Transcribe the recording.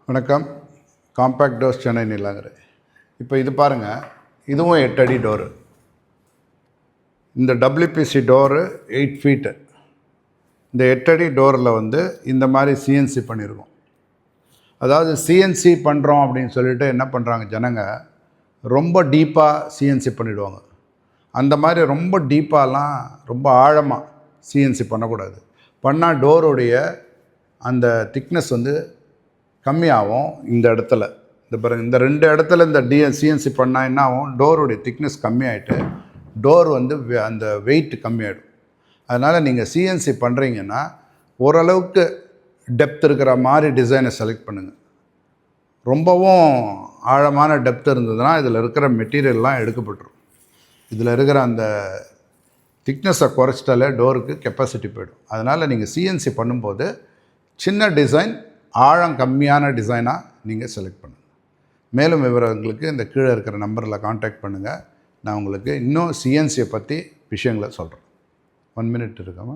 வணக்கம். Compact doors Chennai Neelankarai. இப்போ இது பாருங்கள், இதுவும் 8 அடி டோரு. இந்த டபிள்யூபிசி டோரு 8 ஃபீட்டு. இந்த 8 அடி டோரில் இந்த மாதிரி சிஎன்சி பண்ணியிருக்கோம். அதாவது சிஎன்சி பண்ணுறோம் அப்படின்னு சொல்லிட்டு என்ன பண்ணுறாங்க ஜனங்க, ரொம்ப டீப்பாக சிஎன்சி பண்ணிவிடுவாங்க. அந்த மாதிரி ரொம்ப டீப்பாலாம் ரொம்ப ஆழமாக சிஎன்சி பண்ணக்கூடாது. பண்ணால் டோருடைய அந்த திக்னஸ் கம்மியாகும். இந்த இடத்துல இந்த பாருங்க, இந்த 2 இடத்துல இந்த சிஎன்சி பண்ணால் என்ன ஆகும், டோருடைய திக்னஸ் கம்மியாயிட்டு டோர் அந்த வெயிட் கம்மியாயிடும். அதனால் நீங்கள் சிஎன்சி பண்ணுறீங்கன்னா ஓரளவுக்கு டெப்த் இருக்கிற மாதிரி டிசைனை செலக்ட் பண்ணுங்கள். ரொம்பவும் ஆழமான டெப்த் இருந்ததுன்னா இதில் இருக்கிற மெட்டீரியல்லாம் எடுக்கப்பட்டுரும். இதில் இருக்கிற அந்த திக்னஸை குறைச்சிட்டாலே டோருக்கு கெப்பாசிட்டி போய்டும். அதனால் நீங்கள் சிஎன்சி பண்ணும்போது சின்ன டிசைன், ஆழம் கம்மியான டிசைனாக நீங்கள் செலக்ட் பண்ணுங்கள். மேலும் விவரங்களுக்கு இந்த கீழே இருக்கிற நம்பரில் காண்டாக்ட் பண்ணுங்கள். நான் உங்களுக்கு இன்னும் சிஎன்சியை பற்றி விஷயங்களை சொல்கிறேன். 1 minute இருக்காமல்